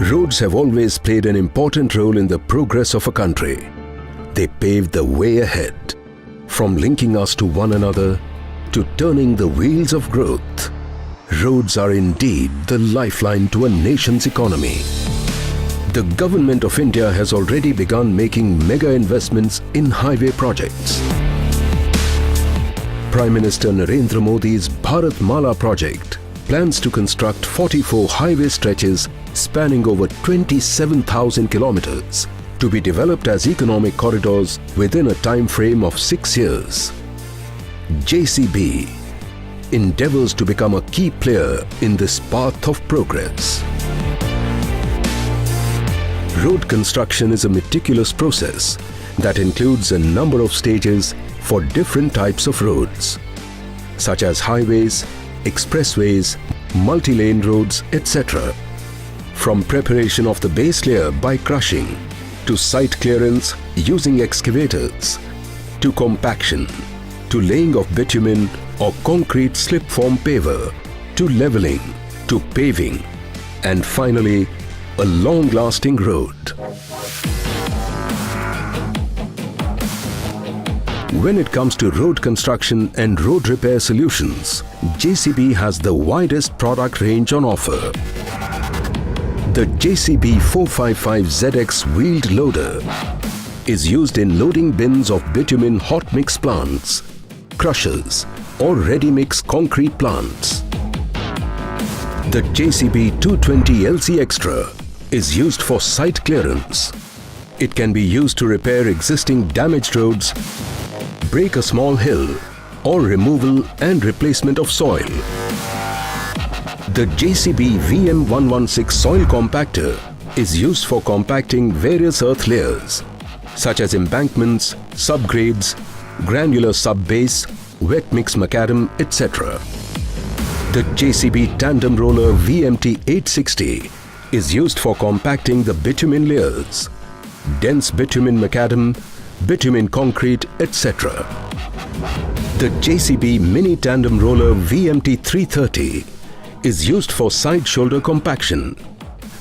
Roads have always played an important role in the progress of a country. They paved the way ahead, from linking us to one another to turning the wheels of growth. Roads are indeed the lifeline to a nation's economy. The Government of India has already begun making mega investments in highway projects. Prime Minister Narendra Modi's Bharat Mala project plans to construct 44 highway stretches spanning over 27,000 kilometers to be developed as economic corridors within a time frame of 6 years. JCB endeavors to become a key player in this path of progress. Road construction is a meticulous process that includes a number of stages for different types of roads, such as highways, expressways, multi-lane roads, etc. From preparation of the base layer by crushing, to site clearance using excavators, to compaction, to laying of bitumen or concrete slip-form paver, to leveling, to paving, and finally, a long-lasting road. When it comes to road construction and road repair solutions, JCB has the widest product range on offer. The JCB 455ZX wheeled loader is used in loading bins of bitumen hot mix plants, crushers or ready mix concrete plants. The JCB 220LC Extra is used for site clearance. It can be used to repair existing damaged roads, break a small hill, or removal and replacement of soil. The JCB VM116 soil compactor is used for compacting various earth layers, such as embankments, subgrades, granular subbase, wet mix macadam, etc. The JCB tandem roller VMT860 is used for compacting the bitumen layers, dense bitumen macadam, bitumen concrete, etc. The JCB mini tandem roller VMT330 is used for side shoulder compaction,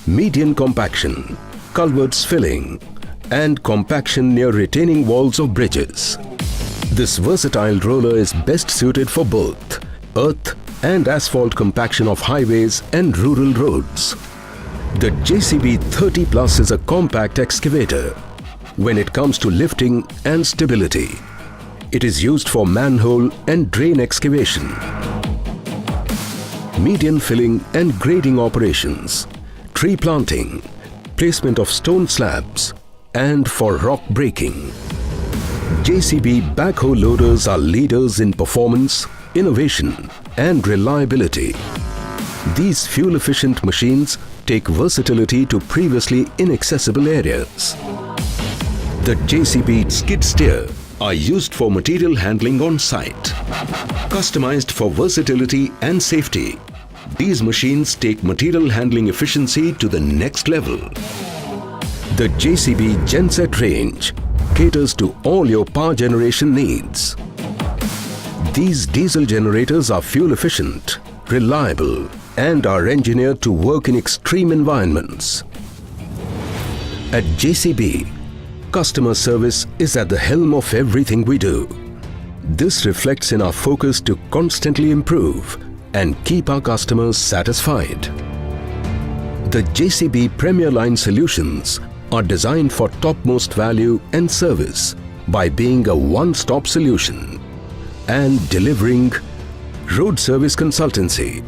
median compaction, culverts filling, and compaction near retaining walls of bridges. This versatile roller is best suited for both earth and asphalt compaction of highways and rural roads. The JCB 30 Plus is a compact excavator when it comes to lifting and stability. It is used for manhole and drain excavation, median filling and grading operations, tree planting, placement of stone slabs, and for rock breaking. JCB backhoe loaders are leaders in performance, innovation, and reliability. These fuel-efficient machines take versatility to previously inaccessible areas. The JCB skid steer are used for material handling on site. Customized for versatility and safety, these machines take material handling efficiency to the next level. The JCB Genset range caters to all your power generation needs. These diesel generators are fuel efficient, reliable, and are engineered to work in extreme environments. At JCB, customer service is at the helm of everything we do. This reflects in our focus to constantly improve and keep our customers satisfied. The JCB Premier Line solutions are designed for topmost value and service by being a one-stop solution and delivering road service consultancy,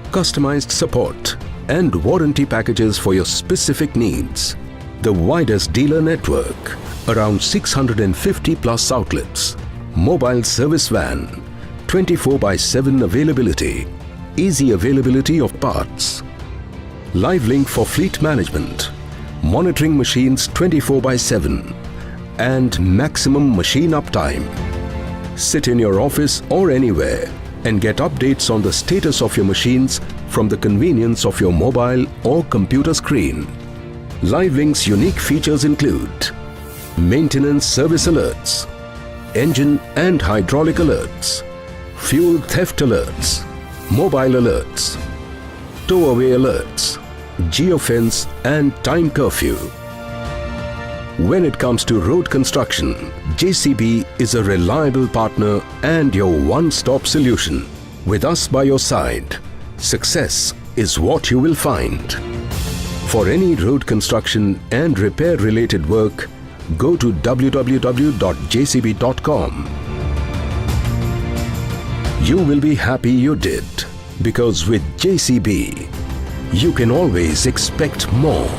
customized support, and warranty packages for your specific needs. The widest dealer network, around 650 plus outlets, mobile service van, 24/7 availability, easy availability of parts, live link for fleet management, monitoring machines 24/7, and maximum machine uptime. Sit in your office or anywhere and get updates on the status of your machines from the convenience of your mobile or computer screen. LiveLink's unique features include maintenance service alerts, engine and hydraulic alerts, fuel theft alerts, mobile alerts, tow away alerts, geofence and time curfew. When it comes to road construction, JCB is a reliable partner and your one-stop solution. With us by your side, success is what you will find. For any road construction and repair related work, go to www.jcb.com. You will be happy you did, because with JCB, you can always expect more.